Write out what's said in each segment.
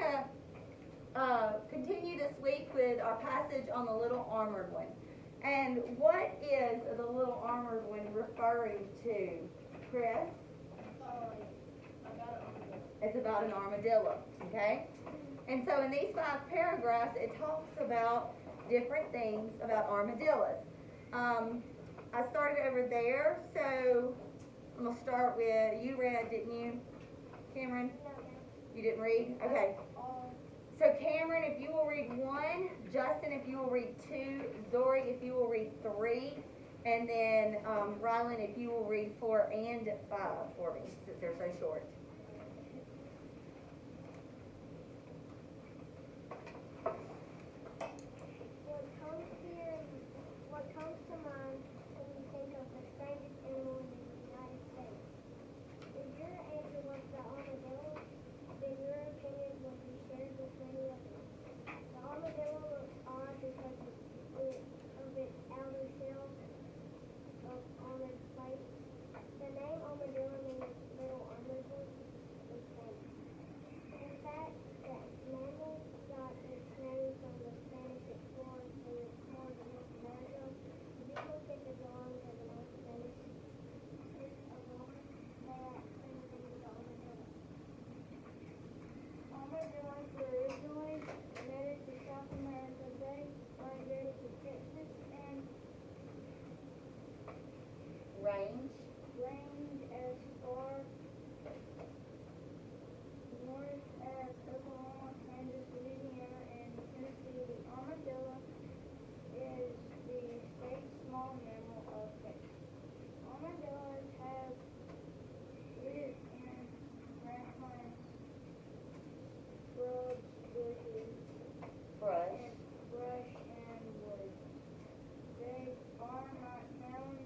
going to continue this week with our passage on the little armored one. And what is the little armored one referring to, Chris? It's about an armadillo, okay? And so in these 5 paragraphs, it talks about different things about armadillos. I started over there, so I'm going to start with, you read, didn't you, Cameron? You didn't read? Okay. So Cameron, if you will read 1, Justin, if you will read 2, Zori, if you will read 3, and then Rylan, if you will read 4 and 5 for me, since they're so short. What comes to mind when you think of the strangest animal in the United States? If your answer was the armadillo, then your opinion would be shared with many others. The armadillo looks odd because of its outer shell of armored plate. The name armadillo means little armored one in Spanish. In fact, the mammal got its name from the Spanish explorers who explored North America. People think it belongs to the North Spanish of Rome. They actually named the armadillo. Armadillos were originally native to South America. They migrated to Texas and range as far north as Oklahoma, Kansas, Louisiana, and Tennessee. The armadillo is the state's small mammal of Texas. Armadillos have lived in grasslands, shrubs, bushes, Brush. brush, and wood. They are not found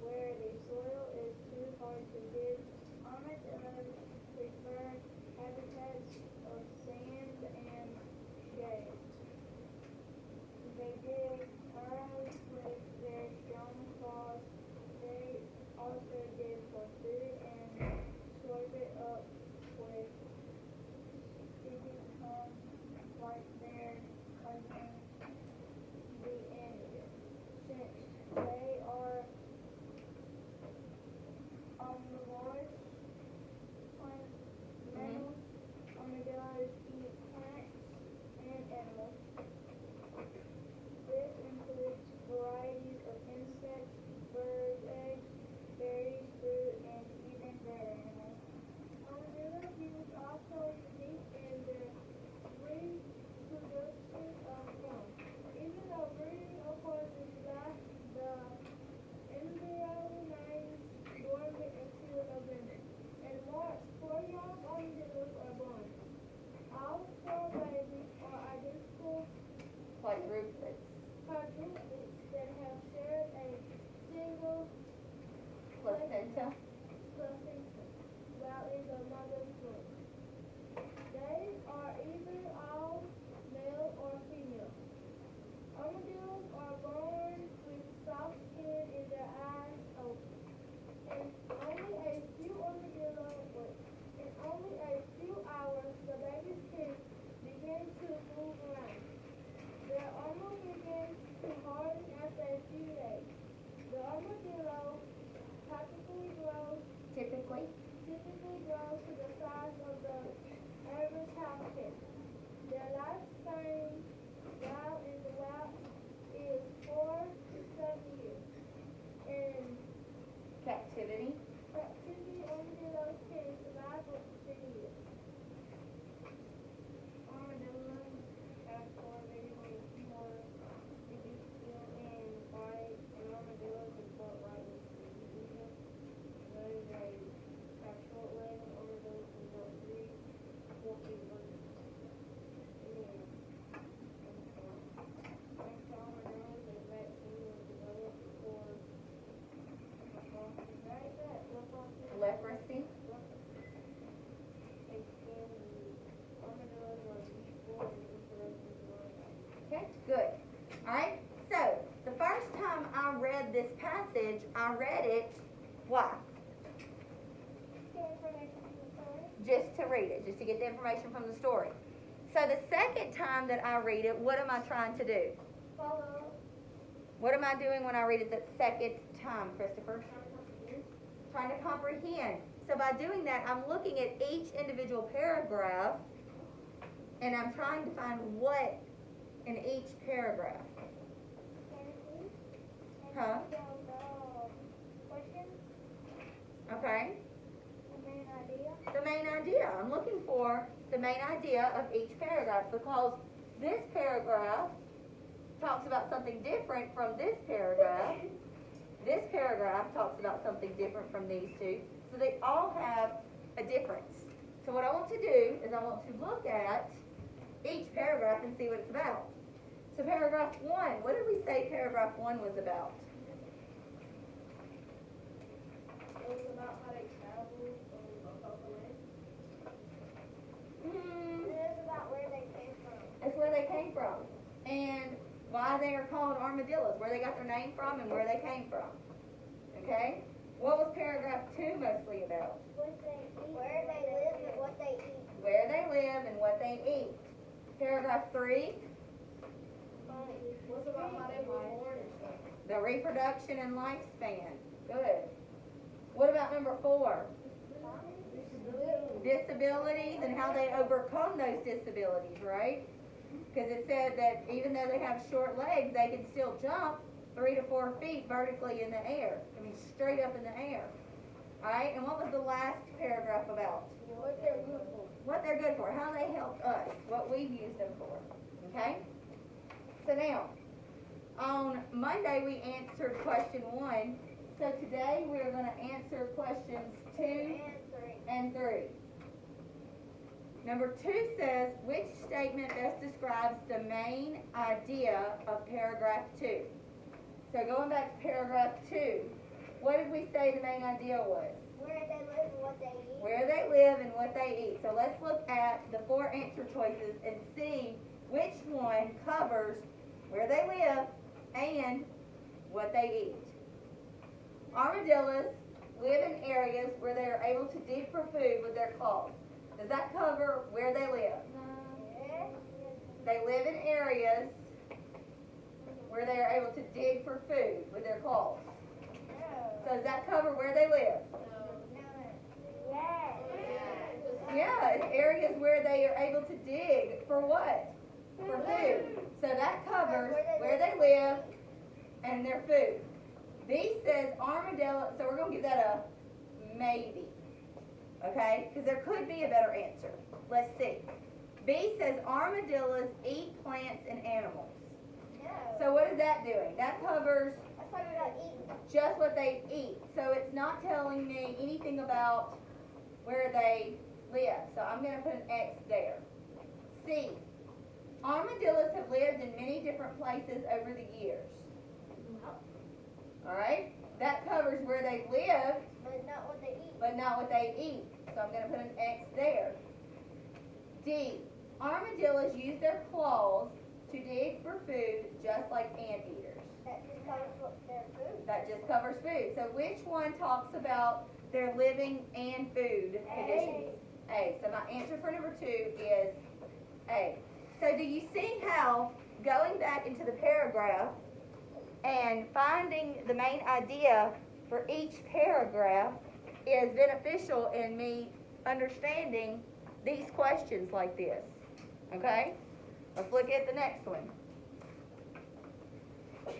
where the soil is too hard to dig. Armadillos prefer habitats of sand and shade. They dig burrows with their strong claws. They also dig for food and slurp it up with sticky tongues like their cousins, the anteater. Since they are omnivores, mammals, armadillos eat plants and animals. This includes varieties of insects, birds, eggs, berries, fruit, and even dead animals. Armadillo views also unique in their reproduction of young. Even though breeding occurs last, the embryo remains dormant until November. In March, 4 young armadillos are born. All 4 babies are identical Quadruplets. quadruplets that have shared a single Placenta. placenta while in the mother's womb. They are either all male or female. Armadillos are born with soft skin and their eyes open. In only a few hours, the babies can begin to move around. Their armor begins to harden after a few days. The armadillo Typically. grows to the size of the average house cat. Their lifespan while in the wild is 4 to 7 years. In Captivity. captivity, armadillos can survive up to 10 years. Armadillos have 4 visual more steel and body, and armadillos is built like Indonesia. Those have short legs, and armadillos can build 3 to 4 feet long. Thanks to armadillos, a vaccine was developed for Leprosy. Okay, good. All right, so the first time I read this passage, I read it, why? just to read it, just to get the information from the story. So the second time that I read it, what am I trying to do? Follow. What am I doing when I read it the second time, Christopher? Trying to comprehend. So by doing that, I'm looking at each individual paragraph, and I'm trying to find what in each paragraph. Huh? Question? Okay? The main idea? The main idea. I'm looking for the main idea of each paragraph, because this paragraph talks about something different from this paragraph. This paragraph talks about something different from these two. So they all have a difference. So what I want to do is I want to look at each paragraph and see what it's about. So paragraph 1, what did we say paragraph 1 was about? It was about how they traveled above the land. It is about where they came from. That's where they came from. And why they are called armadillos, where they got their name from and where they came from. Okay? What was paragraph 2 mostly about? What they eat. Where they live and what they eat. Where they live and what they eat. Paragraph 3, What's about how they were born and stuff. the reproduction and lifespan. Good. What about number 4? Disabilities and how they overcome those disabilities, right? Because it said that even though they have short legs, they can still jump 3 to 4 feet vertically in the air. I mean, straight up in the air. All right, and what was the last paragraph about? What they're good for. What they're good for, how they help us, what we've used them for. Okay? So now, on Monday we answered question 1. So today we are going to answer questions 2 and 3. Number 2 says, which statement best describes the main idea of paragraph 2? So going back to paragraph 2, what did we say the main idea was? Where they live and what they eat. Where they live and what they eat. So let's look at the 4 answer choices and see which one covers where they live and what they eat. Armadillos live in areas where they are able to dig for food with their claws. Does that cover where they live? Yes. They live in areas where they are able to dig for food with their claws. So does that cover where they live? Yes. Yeah, it's areas where they are able to dig for what? For food. So that covers where they live and their food. B says armadillo, so we're going to give that a maybe. Okay? Because there could be a better answer. Let's see. B says armadillos eat plants and animals. No. So what is that doing? That covers That's why we're not eating. just what they eat. So it's not telling me anything about where they live. So I'm going to put an X there. C. Armadillos have lived in many different places over the years. Alright? That covers where they live, But not what they eat. but not what they eat. So I'm going to put an X there. D. Armadillos use their claws to dig for food just like anteaters. That just covers what their food. That just covers food. So which one talks about their living and food conditions? A. So my answer for number 2 is A. So do you see how going back into the paragraph and finding the main idea for each paragraph is beneficial in me understanding these questions like this? Okay? Let's look at the next one.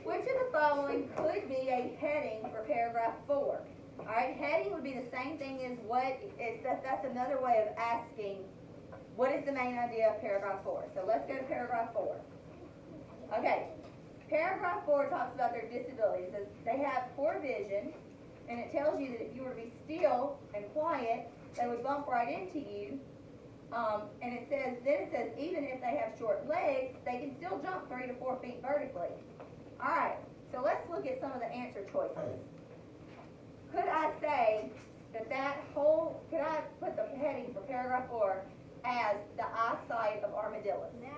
Which of the following could be a heading for paragraph 4? Alright, heading would be the same thing as what is that's another way of asking what is the main idea of paragraph 4. So let's go to paragraph 4. Okay. Paragraph 4 talks about their disabilities. It says they have poor vision, and it tells you that if you were to be still and quiet, they would bump right into you. And it says even if they have short legs, they can still jump 3 to 4 feet vertically. All right, so let's look at some of the answer choices. Could I say could I put the heading for paragraph 4 as the eyesight of armadillos? No.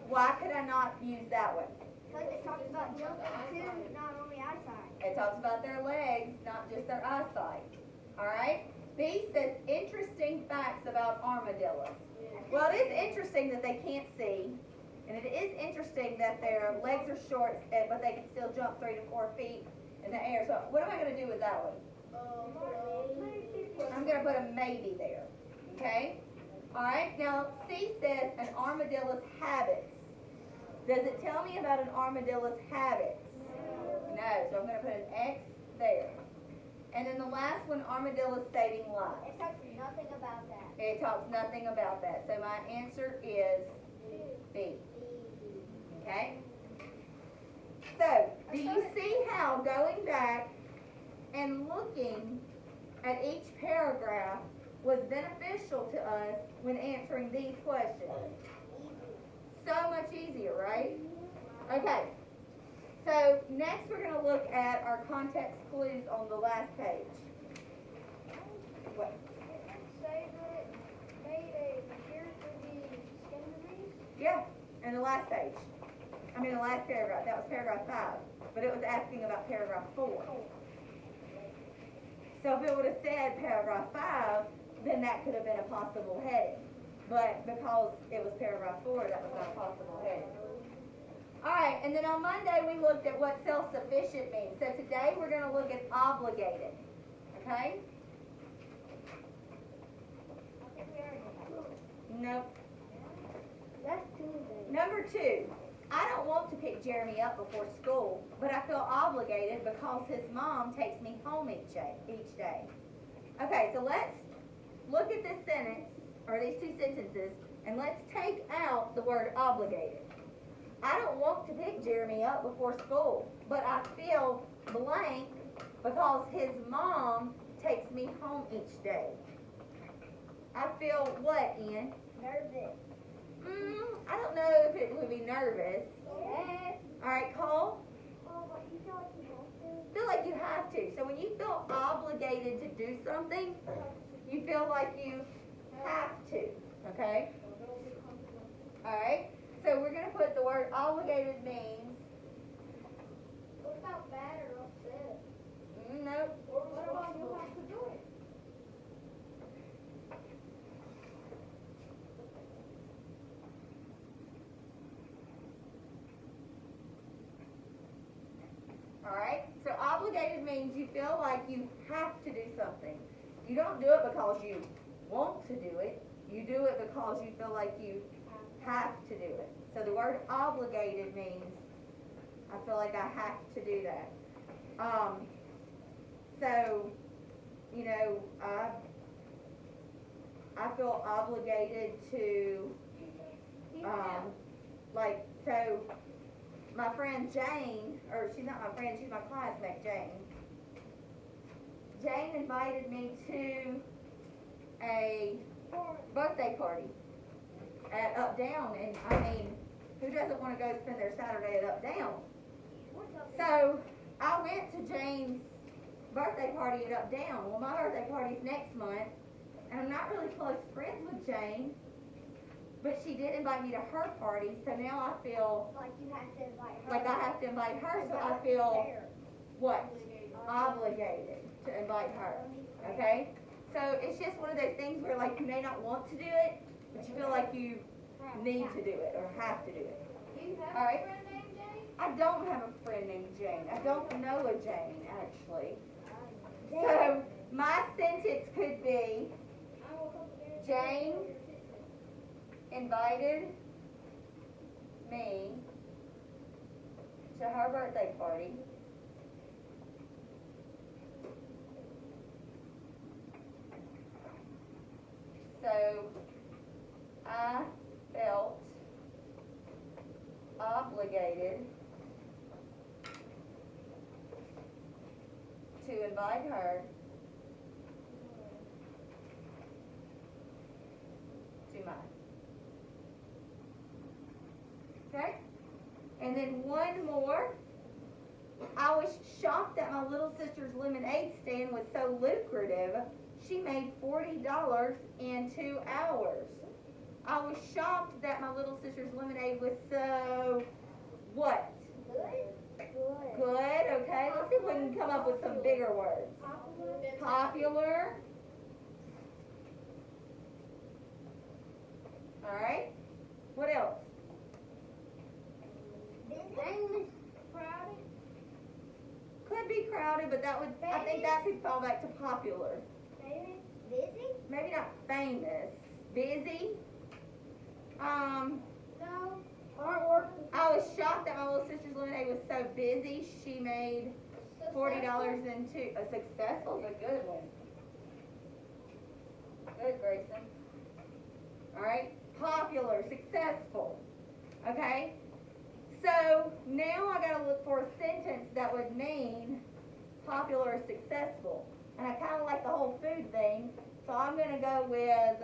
Why could I not use that one? Because it talks about jumping too, not only eyesight. It talks about their legs, not just their eyesight. All right? B says interesting facts about armadillos. Well, it is interesting that they can't see, and it is interesting that their legs are short, but they can still jump 3 to 4 feet in the air. So what am I going to do with that one? I'm going to put a maybe there. Okay? All right. Now, C says an armadillo's habits. Does it tell me about an armadillo's habits? No. So I'm going to put an X there. And then the last one, armadillo's saving lives. It talks nothing about that. It talks nothing about that. So my answer is B. Okay? So, do you see how going back and looking at each paragraph was beneficial to us when answering these questions? So much easier, right? Okay. So, next we're going to look at our context clues on the last page. What? Say that they appear to be skinneries. Yeah, in the last page. I mean the last paragraph. That was paragraph 5. But it was asking about paragraph 4. So if it would have said paragraph 5, then that could have been a possible heading. But because it was paragraph 4, that was not a possible heading. Alright, and then on Monday we looked at what self-sufficient means. So today we're going to look at obligated. Okay? Nope. That's Tuesday. Number 2, I don't want to pick Jeremy up before school, but I feel obligated because his mom takes me home each day. Okay, so let's look at this sentence, or these 2 sentences, and let's take out the word obligated. I don't want to pick Jeremy up before school, but I feel blank because his mom takes me home each day. I feel what, Ian? Nervous. I don't know if it would be nervous. Yes. Alright, Cole? Oh, but you feel like you have to. Feel like you have to. So when you feel obligated to do something, you feel like you have to. Okay? Alright? So we're going to put the word obligated means, What about bad or upset? nope. What about you have to do it? Alright? So obligated means you feel like you have to do something. You don't do it because you want to do it. You do it because you feel like you have to do it. So the word obligated means I feel like I have to do that. So, you know, I feel obligated to, so my friend Jane, or she's not my friend, she's my classmate, Jane. Jane invited me to a birthday party at Up Down, and I mean, who doesn't want to go spend their Saturday at Up Down? So I went to Jane's birthday party at Up Down. Well, my birthday party's next month, and I'm not really close friends with Jane, but she did invite me to her party, so now I feel Like you have to invite her. like I have to invite her, so I feel what? Obligated to invite her. Okay? So it's just one of those things where like you may not want to do it, but you feel like you need to do it or have to do it. Do you have All right. a friend named Jane? I don't have a friend named Jane. I don't know a Jane actually. So my sentence could be Jane invited me to her birthday party. So I felt obligated to invite her to mine. Okay? And then one more. I was shocked that my little sister's lemonade stand was so lucrative. She made $40 in 2 hours. I was shocked that my little sister's lemonade was so, what? Good, okay. Let's see if we can come up with some bigger words. Popular. Alright? What else? Busy. Crowded. Could be crowded, but that would, I think that could fall back to popular. Famous. Busy. Maybe not famous. Busy. No. Hardworking. I was shocked that my little sister's lemonade was so busy. She made $40 in two. A successful is a good one. Good, Grayson. Alright, popular, successful. Okay? So now I gotta look for a sentence that would mean popular or successful. And I kinda like the whole food thing. So I'm gonna go with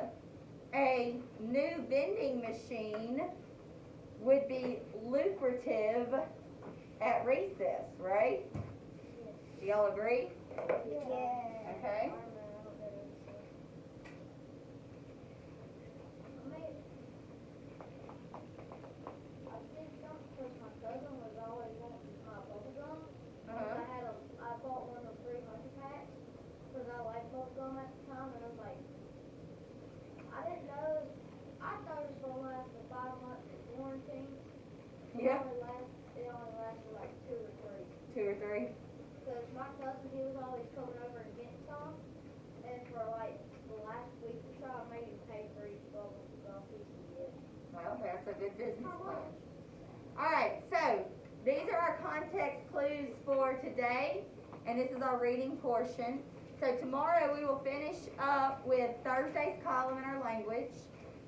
a new vending machine would be lucrative at recess, right? Do y'all agree? Yeah. Okay. I bought one of 300 packs because I like bubblegum at the time, and I'm like, I didn't know. I thought it was gonna last for 5 months of warranty. Yeah. It only lasted like 2 or 3. 2 or 3. Because my cousin, he was always coming over to get some, and for like the last week or so, I made him pay for each bubblegum piece he did. Well, that's a good business plan. Alright, so these are our context clues for today, and this is our reading portion. So tomorrow we will finish up with Thursday's column in our language,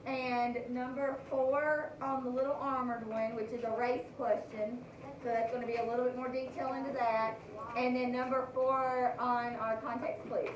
and number 4 on the little armored one, which is a race question. So that's going to be a little bit more detail into that. And then number 4 on our context clues.